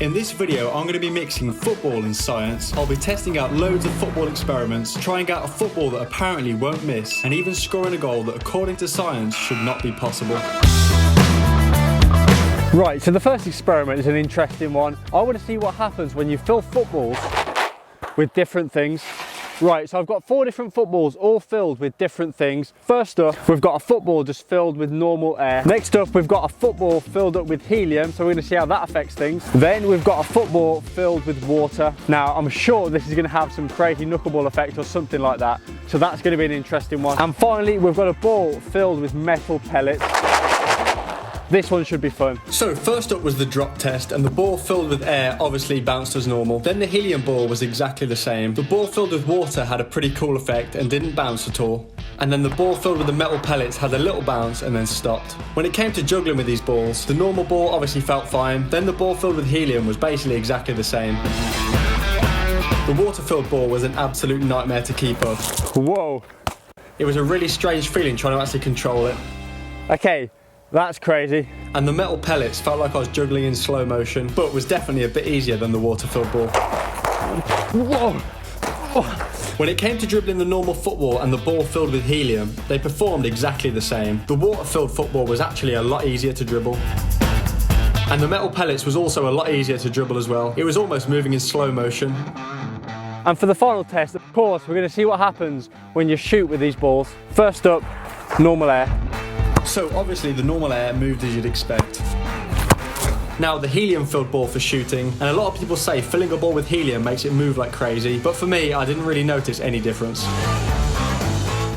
In this video, I'm going to be mixing football and science. I'll be testing out loads of football experiments, trying out a football that apparently won't miss, and even scoring a goal that according to science should not be possible. Right, so the first experiment is an interesting one. I want to see what happens when you fill footballs with different things. Right, so I've got 4 different footballs all filled with different things. First up, we've got a football just filled with normal air. Next up, we've got a football filled up with helium, so we're going to see how that affects things. Then we've got a football filled with water. Now, I'm sure this is going to have some crazy knuckleball effect or something like that, so that's going to be an interesting one. And finally, we've got a ball filled with metal pellets. This one should be fun. So first up was the drop test, and the ball filled with air obviously bounced as normal. Then the helium ball was exactly the same. The ball filled with water had a pretty cool effect and didn't bounce at all. And then the ball filled with the metal pellets had a little bounce and then stopped. When it came to juggling with these balls, the normal ball obviously felt fine. Then the ball filled with helium was basically exactly the same. The water-filled ball was an absolute nightmare to keep up. Whoa. It was a really strange feeling trying to actually control it. Okay. That's crazy. And the metal pellets felt like I was juggling in slow motion, but was definitely a bit easier than the water-filled ball. Whoa. Oh. When it came to dribbling the normal football and the ball filled with helium, they performed exactly the same. The water-filled football was actually a lot easier to dribble. And the metal pellets was also a lot easier to dribble as well. It was almost moving in slow motion. And for the final test, of course, we're going to see what happens when you shoot with these balls. First up, normal air. So obviously the normal air moved as you'd expect. Now the helium-filled ball for shooting, and a lot of people say filling a ball with helium makes it move like crazy, but for me, I didn't really notice any difference.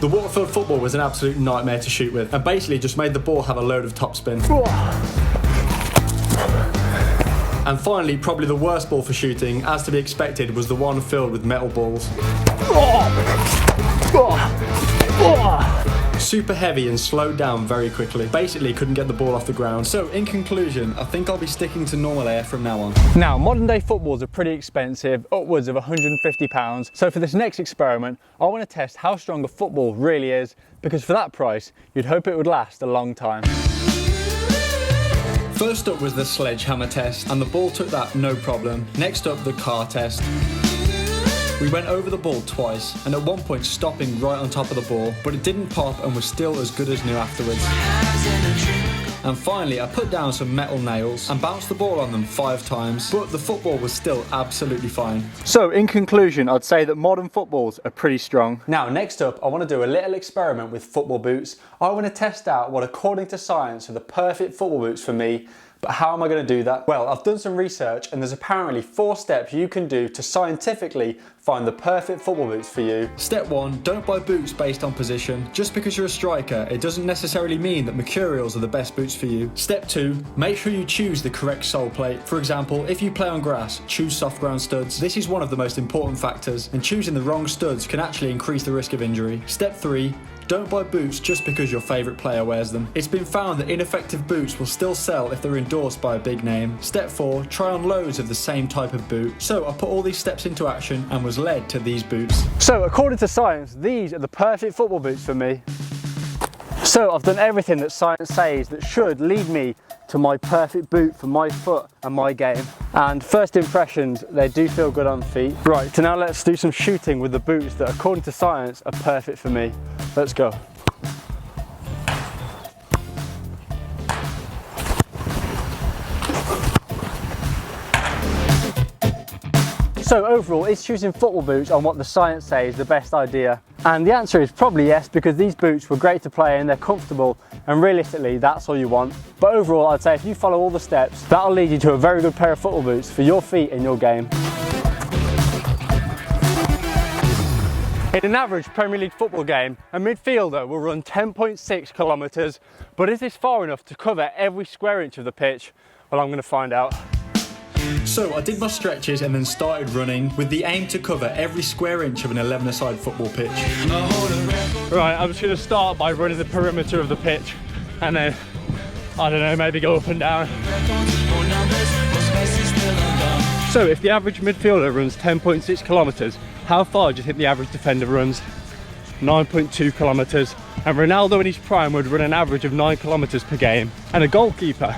The water-filled football was an absolute nightmare to shoot with, and basically just made the ball have a load of topspin. And finally, probably the worst ball for shooting, as to be expected, was the one filled with metal balls. Super heavy and slowed down very quickly. Basically couldn't get the ball off the ground. So in conclusion, I think I'll be sticking to normal air from now on. Now, modern day footballs are pretty expensive, upwards of £150. So for this next experiment, I want to test how strong a football really is, because for that price, you'd hope it would last a long time. First up was the sledgehammer test, and the ball took that no problem. Next up, the car test. We went over the ball twice, and at one point stopping right on top of the ball, but it didn't pop and was still as good as new afterwards. And finally, I put down some metal nails and bounced the ball on them 5 times, but the football was still absolutely fine. So in conclusion, I'd say that modern footballs are pretty strong. Now, next up, I want to do a little experiment with football boots. I want to test out what, according to science, are the perfect football boots for me. But how am I going to do that? Well, I've done some research, and there's apparently 4 steps you can do to scientifically find the perfect football boots for you. Step 1, don't buy boots based on position. Just because you're a striker, it doesn't necessarily mean that Mercurials are the best boots for you. Step 2, make sure you choose the correct sole plate. For example, if you play on grass, choose soft ground studs. This is one of the most important factors, and choosing the wrong studs can actually increase the risk of injury. Step 3, don't buy boots just because your favourite player wears them. It's been found that ineffective boots will still sell if they're endorsed by a big name. Step 4, try on loads of the same type of boot. So I put all these steps into action and was led to these boots. So according to science, these are the perfect football boots for me. So I've done everything that science says that should lead me to my perfect boot for my foot and my game. And first impressions, they do feel good on feet. Right, so now let's do some shooting with the boots that, according to science, are perfect for me. Let's go. So overall, is choosing football boots on what the science says the best idea? And the answer is probably yes, because these boots were great to play in, they're comfortable, and realistically, that's all you want. But overall, I'd say if you follow all the steps, that'll lead you to a very good pair of football boots for your feet and your game. In an average Premier League football game, a midfielder will run 10.6 kilometres, but is this far enough to cover every square inch of the pitch? Well, I'm going to find out. So I did my stretches and then started running with the aim to cover every square inch of an 11-a-side football pitch. Right, I'm just going to start by running the perimeter of the pitch and then, I don't know, maybe go up and down. So if the average midfielder runs 10.6 kilometres, how far do you think the average defender runs? 9.2 kilometres. And Ronaldo in his prime would run an average of 9 kilometres per game. And a goalkeeper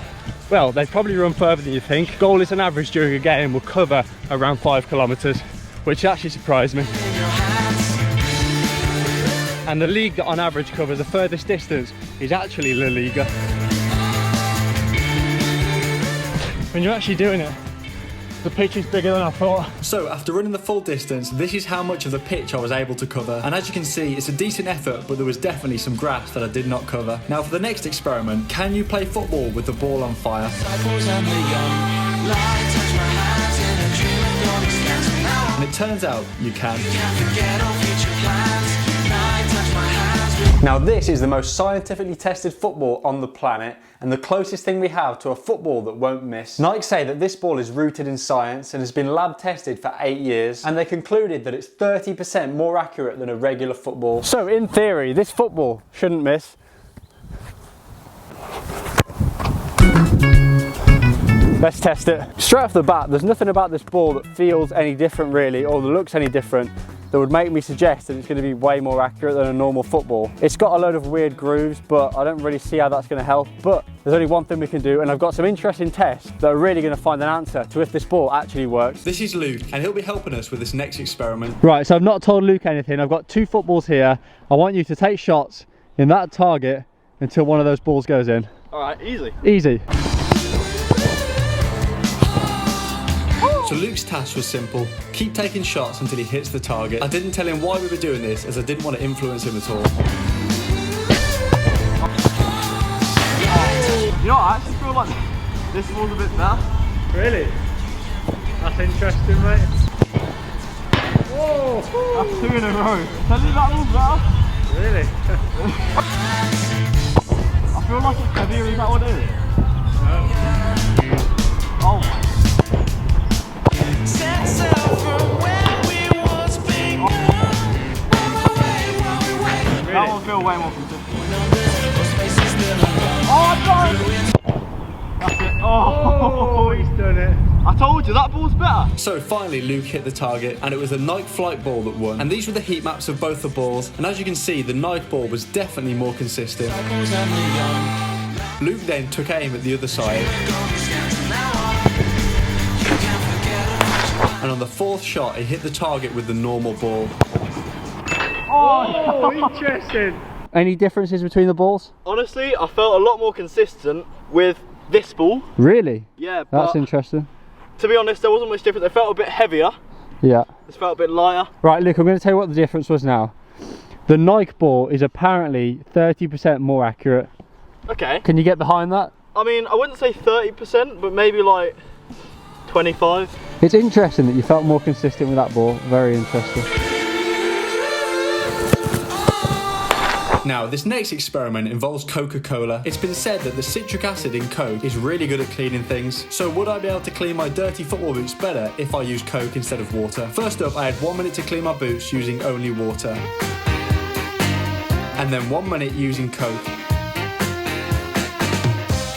well, they probably run further than you think. Goalies on average during a game will cover around 5 kilometres, which actually surprised me. And the league that on average covers the furthest distance is actually La Liga. When you're actually doing it, the pitch is bigger than I thought. So after running the full distance, this is how much of the pitch I was able to cover. And as you can see, it's a decent effort, but there was definitely some grass that I did not cover. Now for the next experiment, can you play football with the ball on fire? And it turns out you can. Now this is the most scientifically tested football on the planet and the closest thing we have to a football that won't miss. Nike say that this ball is rooted in science and has been lab tested for 8 years, and they concluded that it's 30% more accurate than a regular football. So in theory, this football shouldn't miss. Let's test it. Straight off the bat, there's nothing about this ball that feels any different really, or that looks any different, that would make me suggest that it's going to be way more accurate than a normal football. It's got a load of weird grooves, but I don't really see how that's going to help. But there's only one thing we can do, and I've got some interesting tests that are really going to find an answer to if this ball actually works. This is Luke, and he'll be helping us with this next experiment. Right, so I've not told Luke anything. I've got 2 footballs here. I want you to take shots in that target until one of those balls goes in. All right, easy. Easy. So Luke's task was simple: keep taking shots until he hits the target. I didn't tell him why we were doing this, as I didn't want to influence him at all. You know, I actually feel like this ball's a bit better. Really? That's interesting, mate. Whoa! That's 2 in a row. Tell me that ball's better. Really? I feel like it's heavier, is that what it is? Oh my. That one feels way more consistent. Oh, I've got it! That's it. Oh, he's done it. I told you, that ball's better. So finally Luke hit the target, and it was the Nike Flight ball that won. And these were the heat maps of both the balls, and as you can see, the Nike ball was definitely more consistent. Luke then took aim at the other side, and on the 4th shot he hit the target with the normal ball. Oh, interesting. Any differences between the balls? Honestly, I felt a lot more consistent with this ball. Really? Yeah, but that's interesting. To be honest, there wasn't much difference. It felt a bit heavier. Yeah. This felt a bit lighter. Right, Luke, I'm going to tell you what the difference was now. The Nike ball is apparently 30% more accurate. Okay. Can you get behind that? I mean, I wouldn't say 30%, but maybe like 25. It's interesting that you felt more consistent with that ball. Very interesting. Now, this next experiment involves Coca-Cola. It's been said that the citric acid in Coke is really good at cleaning things. So would I be able to clean my dirty football boots better if I used Coke instead of water? First up, I had 1 minute to clean my boots using only water. And then 1 minute using Coke.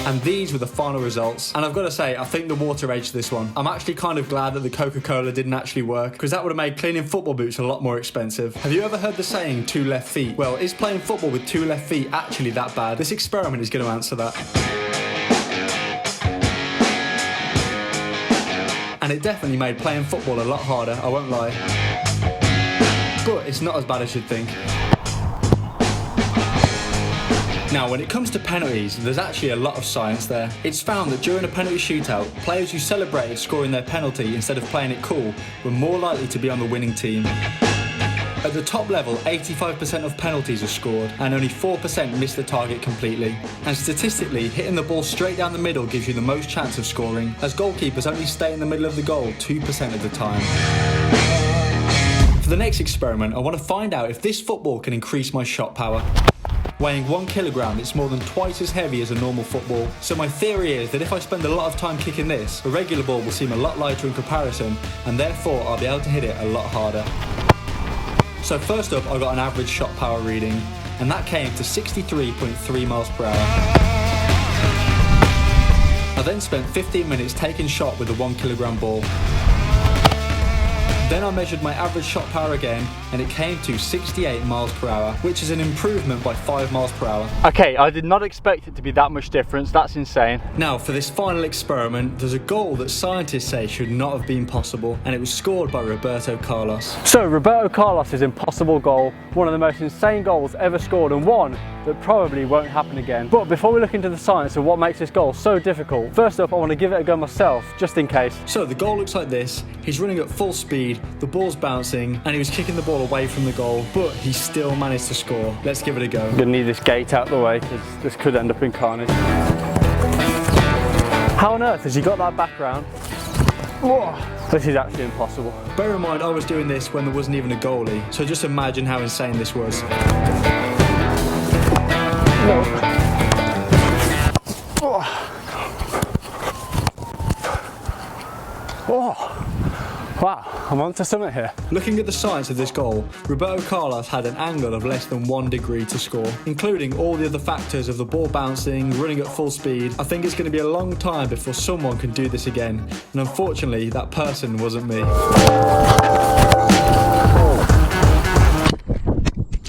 And these were the final results. And I've got to say, I think the water edged this one. I'm actually kind of glad that the Coca-Cola didn't actually work, because that would have made cleaning football boots a lot more expensive. Have you ever heard the saying, 2 left feet? Well, is playing football with 2 left feet actually that bad? This experiment is going to answer that. And it definitely made playing football a lot harder, I won't lie. But it's not as bad as you'd think. Now, when it comes to penalties, there's actually a lot of science there. It's found that during a penalty shootout, players who celebrated scoring their penalty instead of playing it cool were more likely to be on the winning team. At the top level, 85% of penalties are scored, and only 4% miss the target completely. And statistically, hitting the ball straight down the middle gives you the most chance of scoring, as goalkeepers only stay in the middle of the goal 2% of the time. For the next experiment, I want to find out if this football can increase my shot power. Weighing 1 kilogram, it's more than twice as heavy as a normal football. So my theory is that if I spend a lot of time kicking this, a regular ball will seem a lot lighter in comparison, and therefore I'll be able to hit it a lot harder. So first up, I got an average shot power reading, and that came to 63.3 miles per hour. I then spent 15 minutes taking shot with a 1 kilogram ball. Then I measured my average shot power again, and it came to 68 miles per hour, which is an improvement by 5 miles per hour. Okay, I did not expect it to be that much difference. That's insane. Now, for this final experiment, there's a goal that scientists say should not have been possible, and it was scored by Roberto Carlos. So, Roberto Carlos' impossible goal, one of the most insane goals ever scored, and one that probably won't happen again. But before we look into the science of what makes this goal so difficult, first up I want to give it a go myself, just in case. So the goal looks like this. He's running at full speed, the ball's bouncing, and he was kicking the ball away from the goal, but he still managed to score. Let's give it a go. I'm gonna need this gate out the way because this could end up in carnage. How on earth has he got that back round? Whoa. This is actually impossible. Bear in mind, I was doing this when there wasn't even a goalie, so just imagine how insane this was. Oh, wow, I'm onto something here. Looking at the science of this goal, Roberto Carlos had an angle of less than 1 degree to score. Including all the other factors of the ball bouncing, running at full speed, I think it's going to be a long time before someone can do this again. And unfortunately, that person wasn't me.